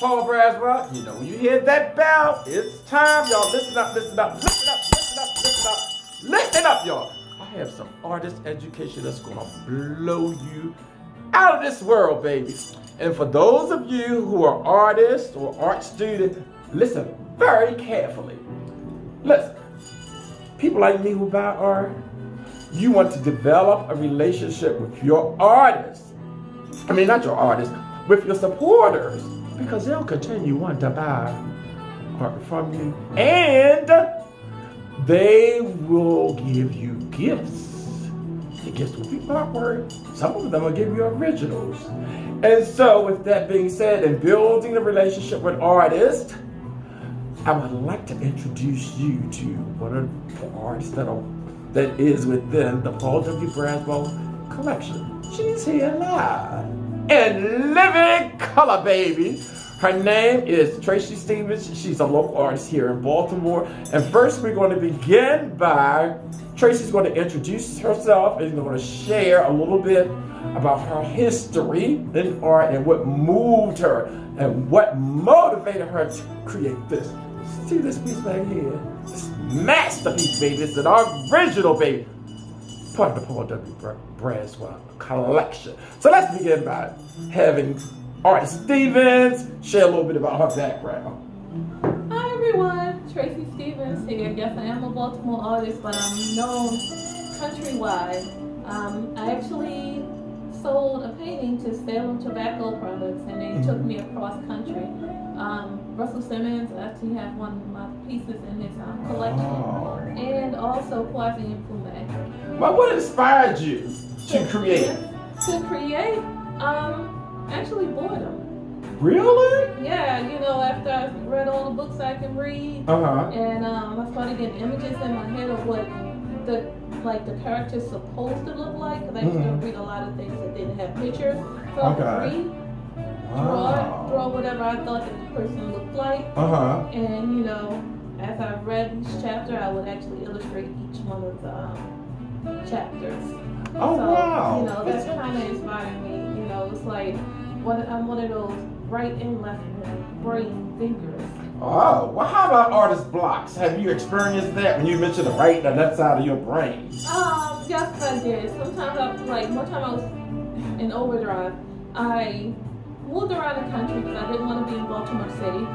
Paul Braswell, you know when you hear that bell, it's time, y'all. Listen up, listen up, listen up, listen up, listen up, listen up, y'all. I have some artist education that's gonna blow you out of this world, baby. And for those of you who are artists or art students, listen very carefully. Listen, people like me who buy art, you want to develop a relationship with your artists. I mean, not your artists, with your supporters, because they'll continue wanting to buy art from you. And they will give you gifts. The gifts will be artwork. Some of them will give you originals. And so, with that being said, and building a relationship with artists, I would like to introduce you to one of the artists that is within the Paul W. Braswell collection. She's here live in living color, baby. Her name is Tracey Stevens. She's a local artist here in Baltimore. And first, we're going to begin by Tracey's going to introduce herself and going to share a little bit about her history in art and what moved her and what motivated her to create this. See this piece right here? This masterpiece, baby. It's an original, baby. Part of the Paul W. Braswell collection. So let's begin by having artist Stevens share a little bit about her background. Hi everyone, Tracey Stevens here. Yes, I am a Baltimore artist, but I'm known countrywide. I actually sold a painting to Salem Tobacco Products, and they took me across country. Russell Simmons actually has one of my pieces in his collection, and also Quasi and Pume. Well, what inspired you to create? To create, actually boredom. Really? Yeah, you know, after I read all the books I can read, and I started getting images in my head of what the character's supposed to look like, because I used to read a lot of things that didn't have pictures. So I would read, draw whatever I thought that the person looked like, and you know, as I read each chapter, I would actually illustrate each one of the chapters. Oh, so, wow. You know, that's kind of inspired me. You know, it's like I'm one of those right and left brain thinkers. Oh, well, how about artist blocks? Have you experienced that when you mentioned the right and left side of your brain? Yes, I did. Sometimes one time I was in overdrive. I moved around the country because I didn't want to be in Baltimore City.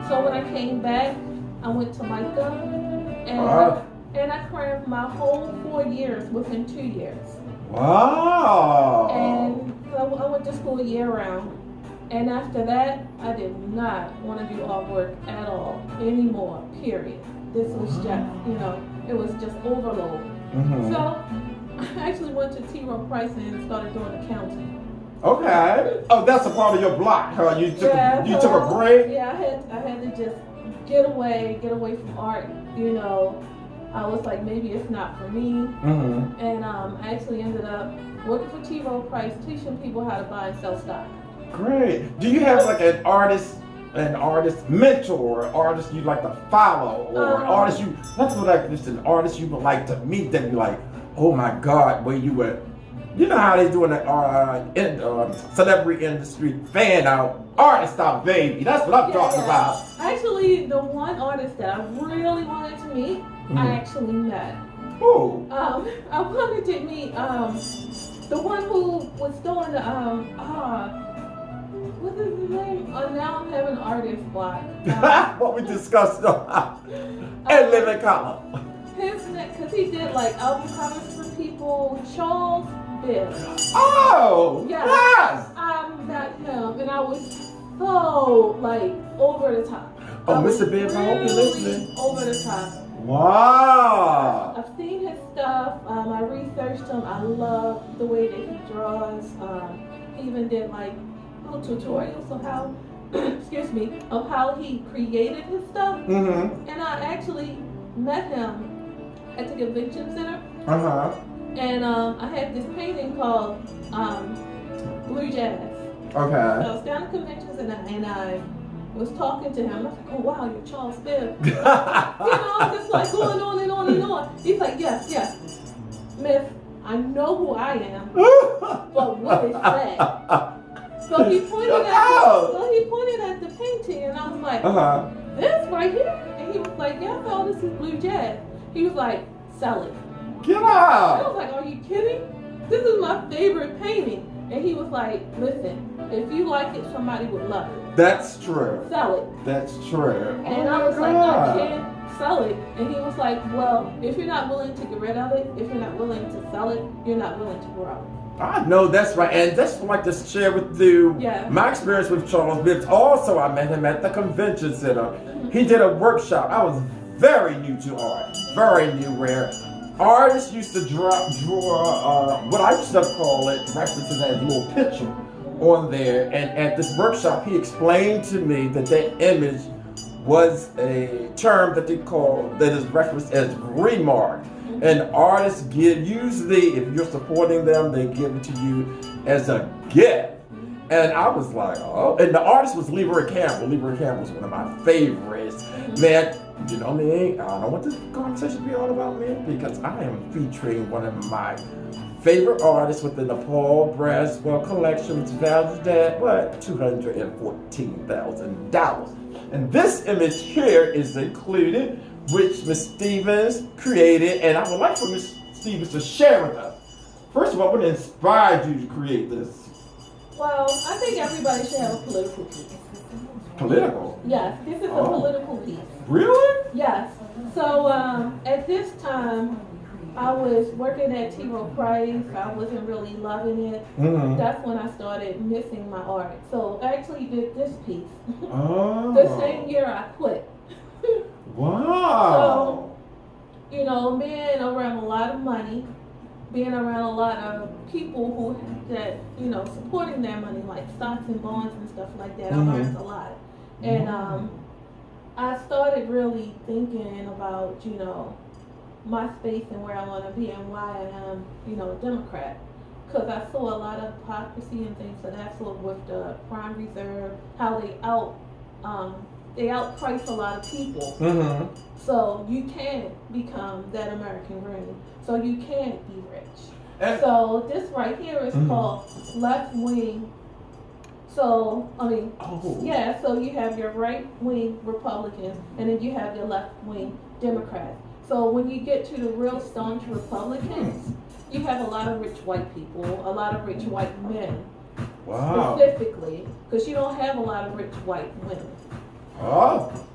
So when I came back, I went to Micah, and I crammed my whole 4 years within 2 years. Wow. And I went to school year round. And after that, I did not want to do artwork at all anymore, period. This was just, you know, it was just overload. So I actually went to T. Rowe Price and started doing accounting. Okay. Oh, that's a part of your block, huh? You took a break? Yeah, I had to just get away from art, you know. I was like, maybe it's not for me. And I actually ended up working for T. Rowe Price, teaching people how to buy and sell stock. Great. Do you have like an artist mentor, or artist you'd like to follow, or an artist an artist you would like to meet that be like, oh my God, where you were, you know how they do in the celebrity industry, fan out, artist out, baby. That's what I'm talking about. Actually, the one artist that I really wanted to meet, I actually met. Who? I wanted to meet the one who was doing the what is his name? Now I'm having artist block. What we discussed and living color. His name, because he did like album covers for people. Charles Bill. Oh, yes. I met him, and I was so like over the top. Oh, Mr. Bibbs, I hope you're listening. Over the top. Wow. I've seen his stuff. I researched him. I love the way that he draws. He even did like little tutorials of how, excuse me, of how he created his stuff. And I actually met him at the convention center. And I had this painting called Blue Jazz. Okay. So I was down at the convention center and I was talking to him. I was like, oh wow, you're Charles Bibb. You know, just like going on and on and on. He's like, yes, Miss, I know who I am, but what is that? So he pointed at the like, this right here? And he was like, yeah, no, this is blue jazz. He was like, sell it. Get out. I was like, are you kidding? This is my favorite painting. And he was like, listen, if you like it, somebody would love it. That's true. Sell it. That's true. And I was like, I can't sell it. And he was like, well, if you're not willing to get rid of it, if you're not willing to sell it, you're not willing to grow. I know that's right, and that's what I'd like to share with you my experience with Charles Bibbs. Also, I met him at the convention center. He did a workshop. I was very new to art, very new, where artists used to draw what I used to call it references as a little picture on there. And at this workshop, he explained to me that that image was a term that they call, that is referenced as remark. And artists give, usually if you're supporting them, they give it to you as a gift. And I was like, oh, and the artist was Leroy Campbell. Leroy Campbell was one of my favorites. Man, you know me, I don't want this conversation to be all about me, because I am featuring one of my favorite artists within the Paul Braswell collection, which valued at, what, $214,000. And this image here is included, which Ms. Stevens created, and I would like for Ms. Stevens to share with us. First of all, what inspired you to create this? Well, I think everybody should have a political piece. Political? Yes, this is a political piece. Really? Yes. So at this time, I was working at TOK. I wasn't really loving it. That's when I started missing my art. So I actually did this piece. The same year I quit. Wow. So, you know, being around a lot of money, being around a lot of people who that, you know, supporting their money, like stocks and bonds and stuff like that, I learned a lot. And I started really thinking about, you know, my space and where I want to be and why I am, you know, a Democrat. Because I saw a lot of hypocrisy and things of that sort with the Prime Reserve, how they outprice a lot of people. So you can't become that American dream. So you can't be rich. So this right here is called left wing. So, I mean, so you have your right wing Republicans and then you have your left wing Democrats. So when you get to the real staunch Republicans, you have a lot of rich white people, a lot of rich white men. Specifically, because you don't have a lot of rich white women.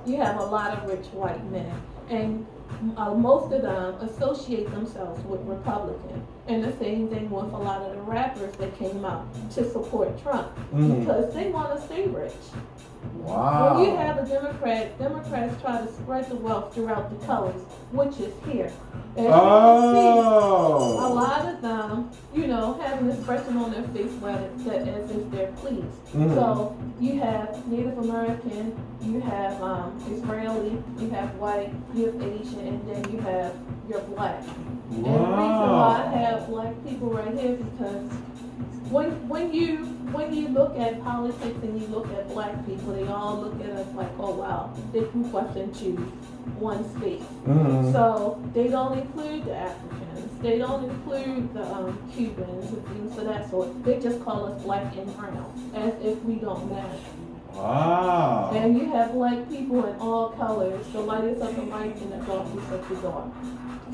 You have a lot of rich white men, and most of them associate themselves with Republicans. And the same thing with a lot of the rappers that came out to support Trump, because they want to stay rich. When you have a Democrats try to spread the wealth throughout the colors, which is here. And you can see a lot of them, you know, have an expression on their face that as if they're pleased. So you have Native American, you have Israeli, you have white, you have Asian, and then you have your black. And the reason why I have black people right here is because when you look at politics and you look at black people, they all look at us like, oh wow, they group us into one space. So they don't include the Africans, they don't include the Cubans and things of that sort. They just call us black and brown, as if we don't matter. And you have black people in all colors, the lightest of the light and the darkest of the dark.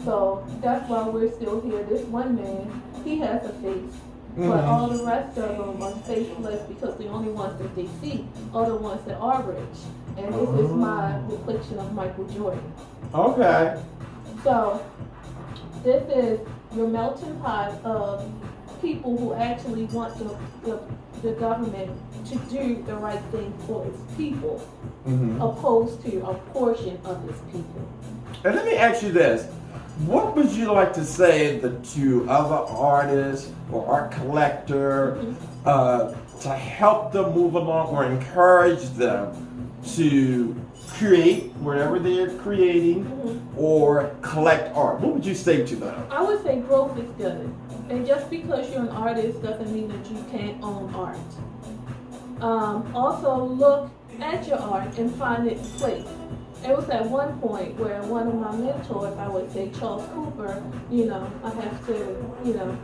So that's why we're still here. This one man, he has a face. But all the rest of them are faceless, because the only ones that they see are the ones that are rich. And this is my reflection of Michael Jordan. So this is your melting pot of people who actually want the government to do the right thing for its people, opposed to a portion of its people. And let me ask you this. What would you like to say to other artists or art collector to help them move along, or encourage them to create whatever they're creating or collect art? What would you say to them? I would say growth is good. And just because you're an artist doesn't mean that you can't own art. Also look at your art and find its place. It was at one point where one of my mentors, I would say Charles Cooper, you know, I have to, you know,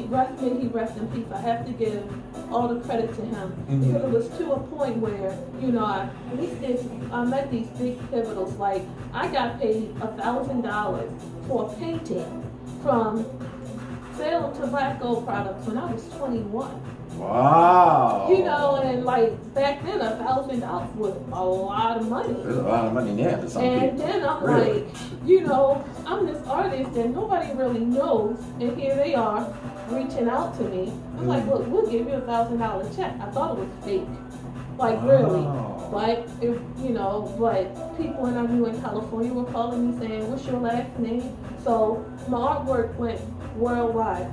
May he rest in peace. I have to give all the credit to him because it was to a point where, you know, I'm at these big pivotals. Like, I got paid $1,000 for a painting from Salem Tobacco Products when I was 21. Wow. You know, and like back then, $1,000 was a lot of money. There's a lot of money there for some people. And then I'm like, you know, I'm this artist that nobody really knows, and here they are reaching out to me. I'm like, look, we'll give you $1,000 check. I thought it was fake, like really. But it, you know, but people I knew in California were calling me saying, "What's your last name?" So my artwork went worldwide.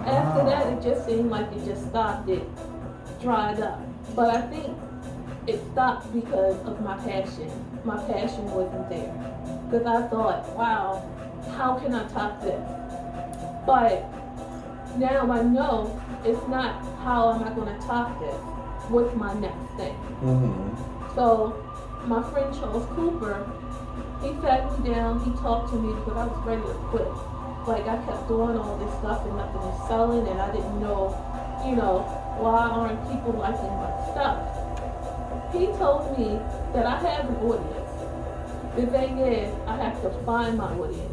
After that, it just seemed like it just stopped. It dried up. But I think it stopped because of my passion. My passion wasn't there. Because I thought, wow, how can I top this? But now I know it's not how am I going to top this. What's my next thing? So my friend Charles Cooper, he sat me down, he talked to me because I was ready to quit. Like, I kept doing all this stuff and nothing was selling, and I didn't know, you know, why aren't people liking my stuff? He told me that I have an audience. The thing is, I have to find my audience.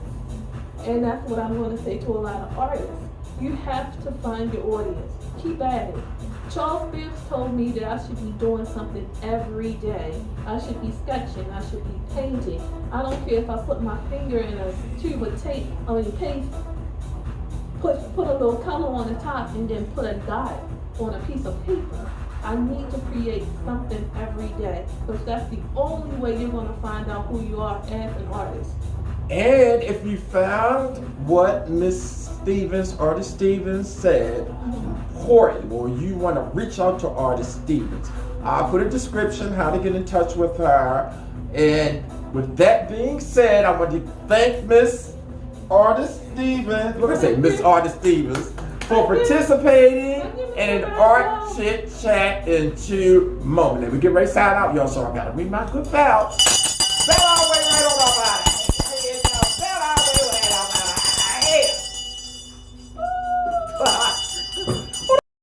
And that's what I'm going to say to a lot of artists. You have to find your audience. Keep at it. Charles Bibbs told me that I should be doing something every day. I should be sketching. I should be painting. I don't care if I put my finger in a tube of tape, paste, put a little color on the top, and then put a dot on a piece of paper. I need to create something every day because that's the only way you're going to find out who you are as an artist. And if you found what Miss Stevens, Artist Stevens said, important, or you want to reach out to Artist Stevens, I'll put a description how to get in touch with her. And with that being said, I want to thank Miss Artist Stevens, what did I say, Miss Artist Stevens, for participating in an art chit chat in 2 moments. And we get ready to sign out, y'all, so I gotta read my good bout.